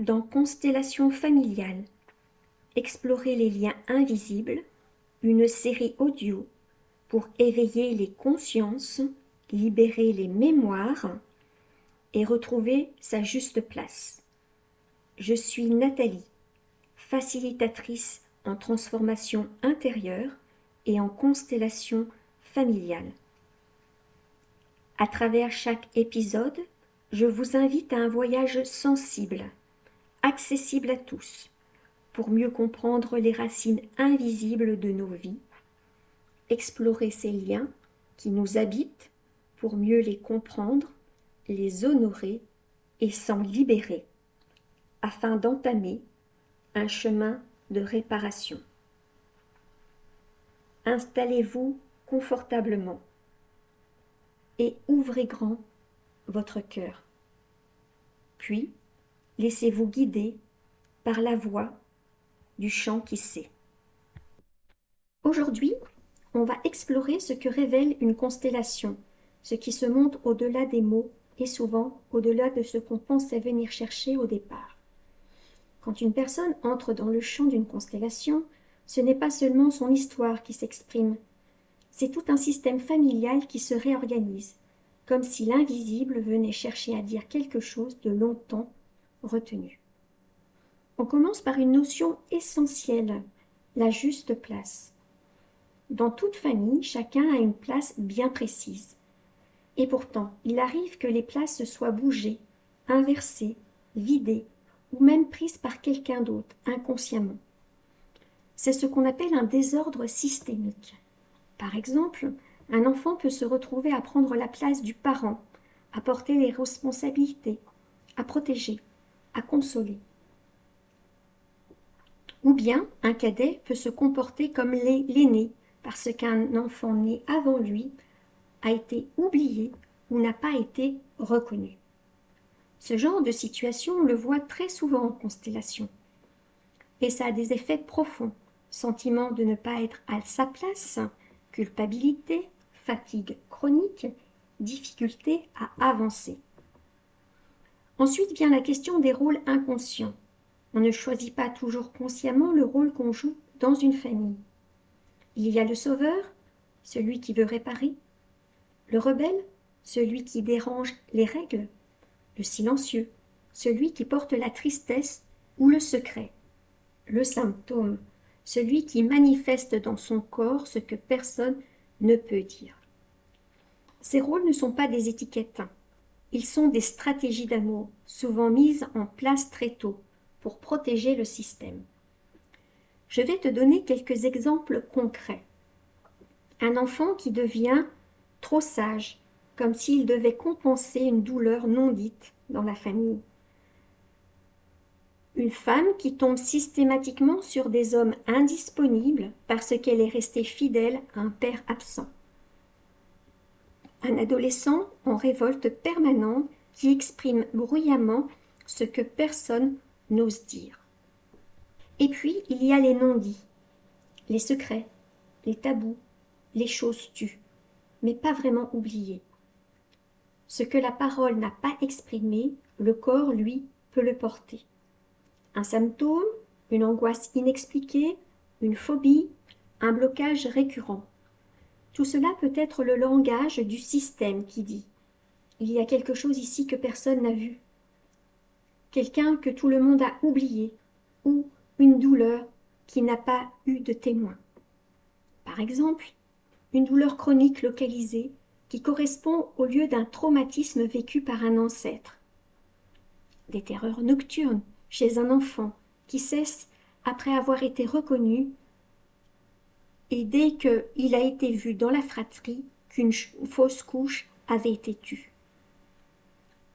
dans Constellation familiale, explorer les liens invisibles, une série audio pour éveiller les consciences, libérer les mémoires et retrouver sa juste place. Je suis Nathalie, facilitatrice en transformation intérieure et en constellation familiale. À travers chaque épisode, je vous invite à un voyage sensible, accessible à tous, pour mieux comprendre les racines invisibles de nos vies, explorer ces liens qui nous habitent pour mieux les comprendre, les honorer et s'en libérer, afin d'entamer un chemin de réparation. Installez-vous confortablement et ouvrez grand votre cœur. Puis, laissez-vous guider par la voix du chant qui sait. Aujourd'hui, on va explorer ce que révèle une constellation, ce qui se montre au-delà des mots et souvent au-delà de ce qu'on pensait venir chercher au départ. Quand une personne entre dans le champ d'une constellation, ce n'est pas seulement son histoire qui s'exprime, c'est tout un système familial qui se réorganise, comme si l'invisible venait chercher à dire quelque chose de longtemps retenu. On commence par une notion essentielle, la juste place. Dans toute famille, chacun a une place bien précise. Et pourtant, il arrive que les places soient bougées, inversées, vidées, ou même prises par quelqu'un d'autre, inconsciemment. C'est ce qu'on appelle un désordre systémique. Par exemple, un enfant peut se retrouver à prendre la place du parent, à porter les responsabilités, à protéger, à consoler. Ou bien un cadet peut se comporter comme l'aîné, parce qu'un enfant né avant lui a été oublié ou n'a pas été reconnu. Ce genre de situation, on le voit très souvent en constellation. Et ça a des effets profonds. Sentiment de ne pas être à sa place, culpabilité, fatigue chronique, difficulté à avancer. Ensuite vient la question des rôles inconscients. On ne choisit pas toujours consciemment le rôle qu'on joue dans une famille. Il y a le sauveur, celui qui veut réparer, le rebelle, celui qui dérange les règles, le silencieux, celui qui porte la tristesse ou le secret, le symptôme, celui qui manifeste dans son corps ce que personne ne peut dire. Ces rôles ne sont pas des étiquettes, ils sont des stratégies d'amour, souvent mises en place très tôt, pour protéger le système. Je vais te donner quelques exemples concrets. Un enfant qui devient trop sage, comme s'il devait compenser une douleur non dite dans la famille. Une femme qui tombe systématiquement sur des hommes indisponibles parce qu'elle est restée fidèle à un père absent. Un adolescent en révolte permanente qui exprime bruyamment ce que personne n'ose dire. Et puis, il y a les non-dits, les secrets, les tabous, les choses tues, mais pas vraiment oubliées. Ce que la parole n'a pas exprimé, le corps, lui, peut le porter. Un symptôme, une angoisse inexpliquée, une phobie, un blocage récurrent. Tout cela peut être le langage du système qui dit « Il y a quelque chose ici que personne n'a vu », quelqu'un que tout le monde a oublié, ou une douleur qui n'a pas eu de témoin. Par exemple, une douleur chronique localisée qui correspond au lieu d'un traumatisme vécu par un ancêtre. Des terreurs nocturnes chez un enfant qui cesse après avoir été reconnu et dès qu'il a été vu dans la fratrie qu'une fausse couche avait été tue.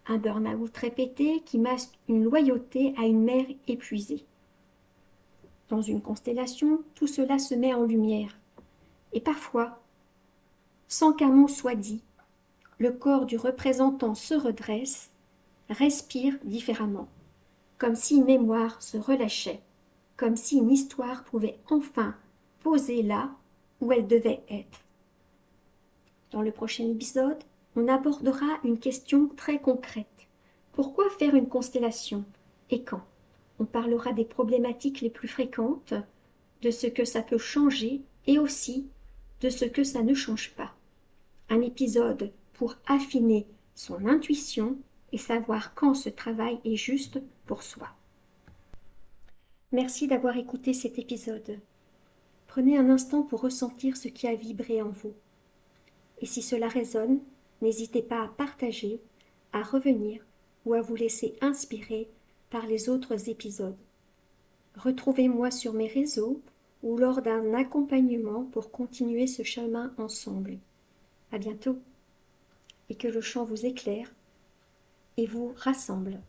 Un burn-out répété qui masque une loyauté à une mère épuisée. Dans une constellation, tout cela se met en lumière. Et parfois, sans qu'un mot soit dit, le corps du représentant se redresse, respire différemment, comme si une mémoire se relâchait, comme si une histoire pouvait enfin poser là où elle devait être. Dans le prochain épisode, on abordera une question très concrète. Pourquoi faire une constellation et quand? On parlera des problématiques les plus fréquentes, de ce que ça peut changer et aussi de ce que ça ne change pas. Un épisode pour affiner son intuition et savoir quand ce travail est juste pour soi. Merci d'avoir écouté cet épisode. Prenez un instant pour ressentir ce qui a vibré en vous. Et si cela résonne, n'hésitez pas à partager, à revenir ou à vous laisser inspirer par les autres épisodes. Retrouvez-moi sur mes réseaux ou lors d'un accompagnement pour continuer ce chemin ensemble. À bientôt et que le chant vous éclaire et vous rassemble.